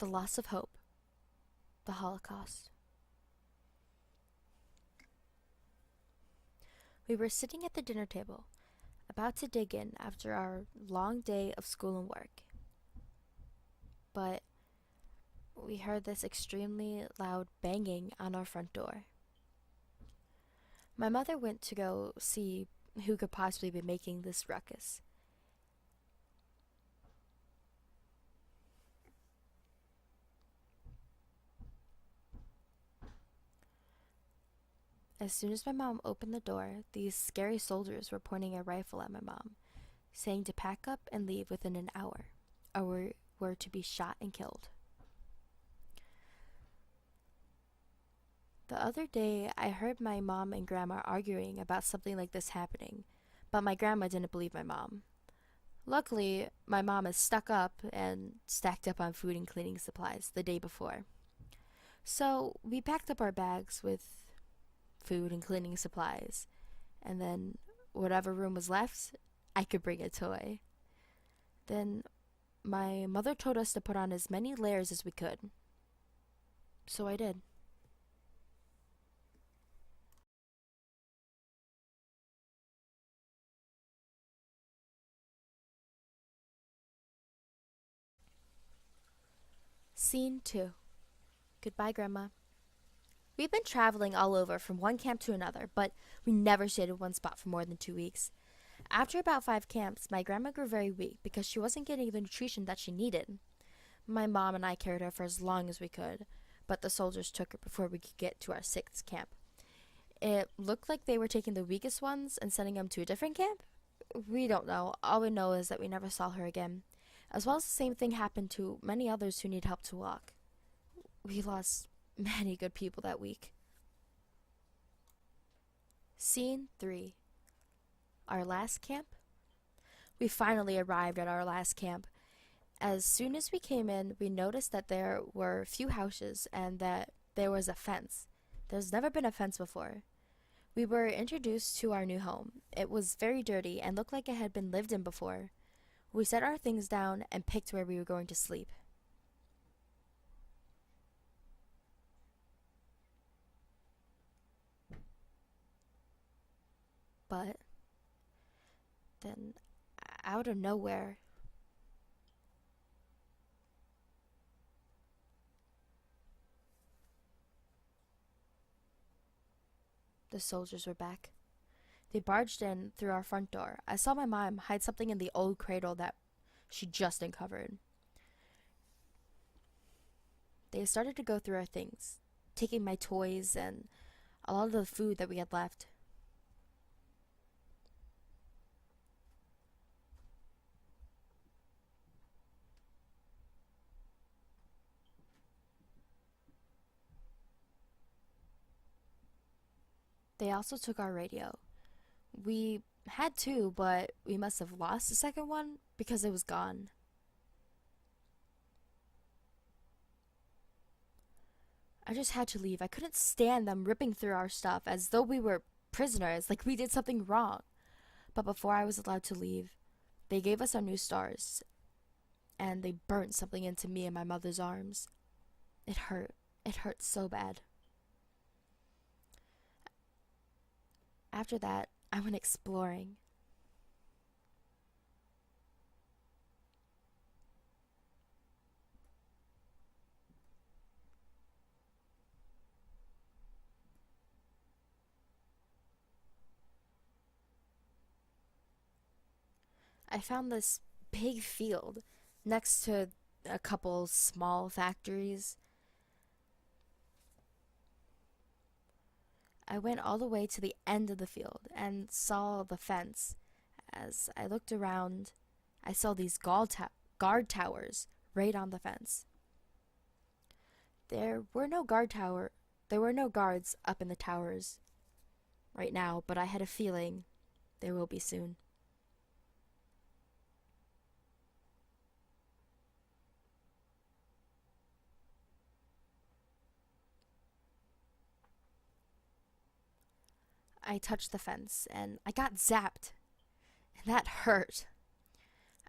The loss of hope. The Holocaust. We were sitting at the dinner table, about to dig in after our long day of school and work. But we heard this extremely loud banging on our front door. My mother went to go see who could possibly be making this ruckus. As soon as my mom opened the door, these scary soldiers were pointing a rifle at my mom, saying to pack up and leave within an hour, or we were to be shot and killed. The other day, I heard my mom and grandma arguing about something like this happening, but my grandma didn't believe my mom. Luckily, my mom is stuck up and stacked up on food and cleaning supplies the day before. So we packed up our bags with food and cleaning supplies, and then whatever room was left, I could bring a toy. Then my mother told us to put on as many layers as we could. So I did. Scene 2. Goodbye, Grandma. We've been traveling all over from one camp to another, but we never stayed in one spot for more than 2 weeks. After about 5 camps, my grandma grew very weak because she wasn't getting the nutrition that she needed. My mom and I carried her for as long as we could, but the soldiers took her before we could get to our 6th camp. It looked like they were taking the weakest ones and sending them to a different camp. We don't know. All we know is that we never saw her again. As well as the same thing happened to many others who need help to walk. We lost many good people that week. Scene 3. Our last camp? We finally arrived at our last camp. As soon as we came in, we noticed that there were few houses and that there was a fence. There's never been a fence before. We were introduced to our new home. It was very dirty and looked like it had been lived in before. We set our things down and picked where we were going to sleep. But then, out of nowhere, the soldiers were back. They barged in through our front door. I saw my mom hide something in the old cradle that she just uncovered. They started to go through our things, taking my toys and a lot of the food that we had left. They also took our radio. We had two, but we must have lost the second one because it was gone. I just had to leave. I couldn't stand them ripping through our stuff as though we were prisoners, like we did something wrong. But before I was allowed to leave, they gave us our new stars, and they burnt something into me and my mother's arms. It hurt. It hurt so bad. After that, I went exploring. I found this big field next to a couple small factories. I went all the way to the end of the field and saw the fence. As I looked around, I saw these guard towers right on the fence. There were no there were no guards up in the towers right now, but I had a feeling there will be soon. I touched the fence and I got zapped, and that hurt.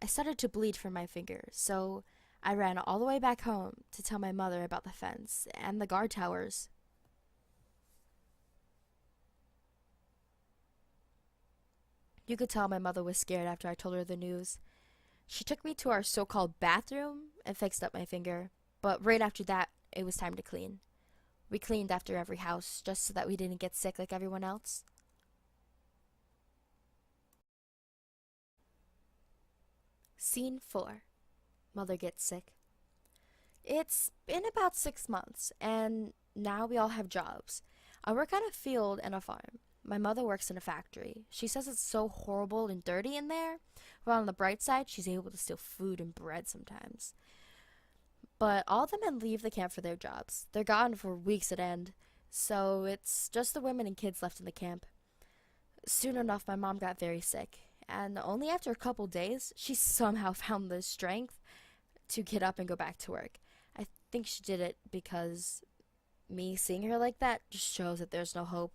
I started to bleed from my finger, so I ran all the way back home to tell my mother about the fence and the guard towers. You could tell my mother was scared after I told her the news. She took me to our so called bathroom and fixed up my finger, but right after that, it was time to clean. We cleaned after every house just so that we didn't get sick like everyone else. Scene 4. Mother gets sick. It's been about 6 months, and now we all have jobs. I work on a field and a farm. My mother works in a factory. She says it's so horrible and dirty in there, but on the bright side, she's able to steal food and bread sometimes. But all the men leave the camp for their jobs. They're gone for weeks at end, so it's just the women and kids left in the camp. Soon enough, my mom got very sick, and only after a couple days, she somehow found the strength to get up and go back to work. I think she did it because me seeing her like that just shows that there's no hope.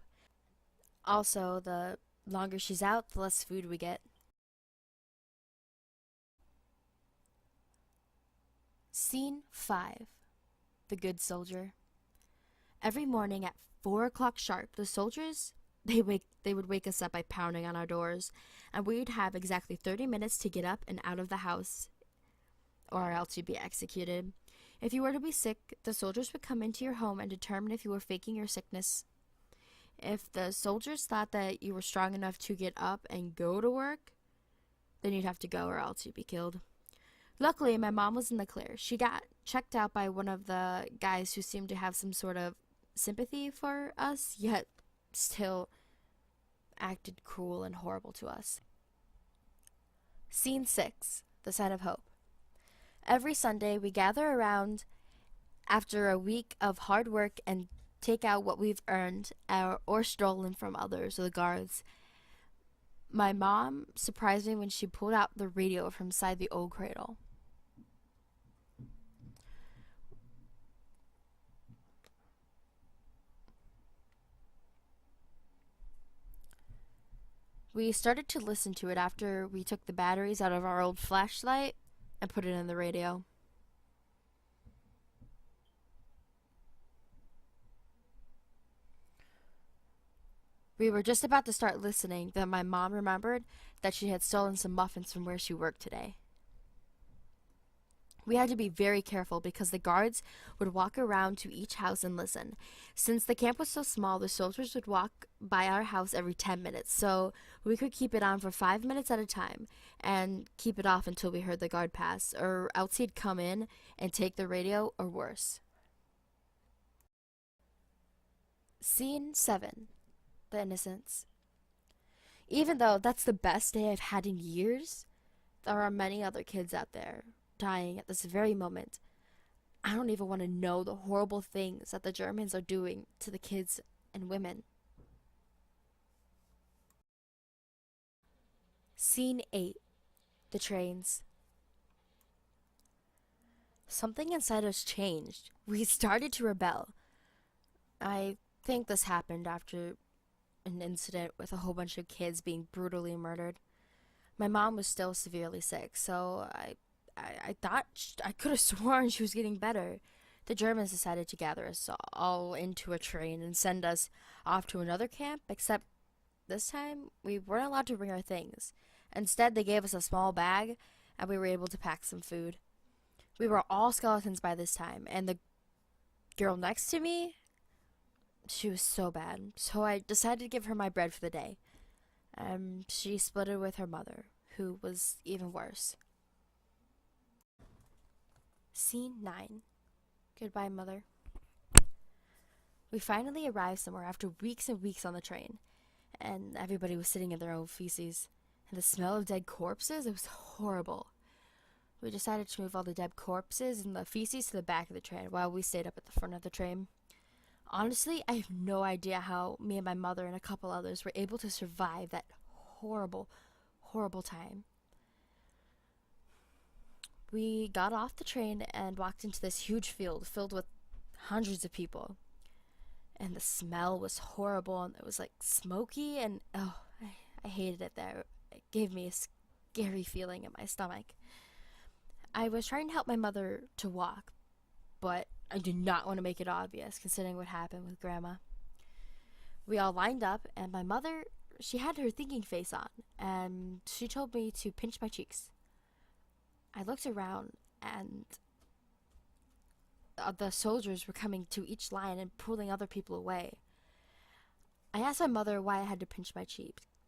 Also, the longer she's out, the less food we get. Scene 5. The Good Soldier. Every morning at 4 o'clock sharp, the soldiers they would wake us up by pounding on our doors, and we would have exactly 30 minutes to get up and out of the house, or else you'd be executed. If you were to be sick, the soldiers would come into your home and determine if you were faking your sickness. If the soldiers thought that you were strong enough to get up and go to work, then you'd have to go or else you'd be killed. Luckily, my mom was in the clear. She got checked out by one of the guys who seemed to have some sort of sympathy for us, yet still acted cruel and horrible to us. Scene 6. The Sign of Hope. Every Sunday, we gather around after a week of hard work and take out what we've earned or stolen from others or the guards. My mom surprised me when she pulled out the radio from inside the old cradle. We started to listen to it after we took the batteries out of our old flashlight and put it in the radio. We were just about to start listening that my mom remembered that she had stolen some muffins from where she worked today. We had to be very careful because the guards would walk around to each house and listen. Since the camp was so small, the soldiers would walk by our house every 10 minutes, so we could keep it on for 5 minutes at a time and keep it off until we heard the guard pass, or else he'd come in and take the radio, or worse. Scene 7. The Innocents. Even though that's the best day I've had in years, there are many other kids out there dying at this very moment. I don't even want to know the horrible things that the Germans are doing to the kids and women. Scene 8. The Trains. Something inside us changed. We started to rebel. I think this happened after an incident with a whole bunch of kids being brutally murdered. My mom was still severely sick, so I thought I could have sworn she was getting better. The Germans decided to gather us all into a train and send us off to another camp, except this time we weren't allowed to bring our things. Instead, they gave us a small bag, and we were able to pack some food. We were all skeletons by this time, and the girl next to me, she was so bad, so I decided to give her my bread for the day. She split it with her mother, who was even worse. Scene 9. Goodbye, Mother. We finally arrived somewhere after weeks and weeks on the train, and everybody was sitting in their own feces. And the smell of dead corpses, it was horrible. We decided to move all the dead corpses and the feces to the back of the train while we stayed up at the front of the train. Honestly, I have no idea how me and my mother and a couple others were able to survive that horrible, horrible time. We got off the train and walked into this huge field filled with hundreds of people. And the smell was horrible, and it was like smoky, and I hated it there. It gave me a scary feeling in my stomach. I was trying to help my mother to walk, but I did not want to make it obvious considering what happened with Grandma. We all lined up, and my mother, she had her thinking face on, and she told me to pinch my cheeks. I looked around, and the soldiers were coming to each line and pulling other people away. I asked my mother why I had to pinch my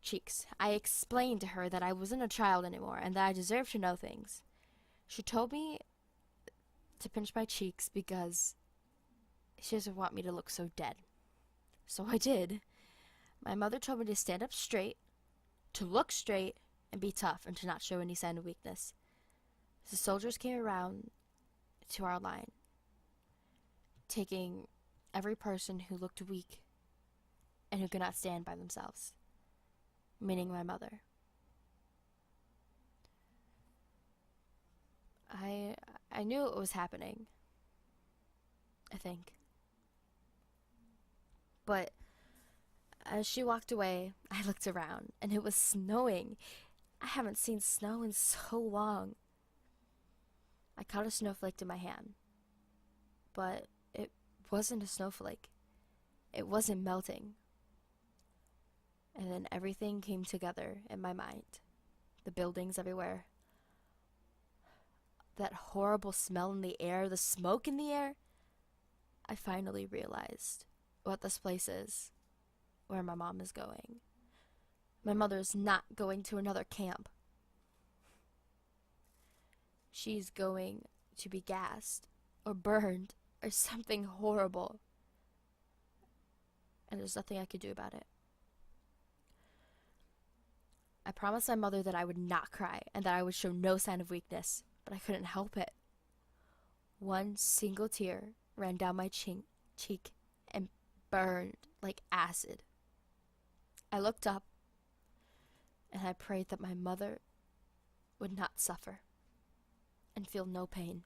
cheeks. I explained to her that I wasn't a child anymore and that I deserved to know things. She told me to pinch my cheeks because she doesn't want me to look so dead. So I did. My mother told me to stand up straight, to look straight, and be tough, and to not show any sign of weakness. The soldiers came around to our line, taking every person who looked weak and who could not stand by themselves, meaning my mother. I knew it was happening, I think. But as she walked away, I looked around, and it was snowing. I haven't seen snow in so long. I caught a snowflake in my hand, but it wasn't a snowflake. It wasn't melting. And then everything came together in my mind. The buildings everywhere. That horrible smell in the air, the smoke in the air. I finally realized what this place is, where my mom is going. My mother's not going to another camp. She's going to be gassed or burned or something horrible. And there's nothing I could do about it. I promised my mother that I would not cry and that I would show no sign of weakness, but I couldn't help it. One single tear ran down my cheek and burned like acid. I looked up and I prayed that my mother would not suffer and feel no pain.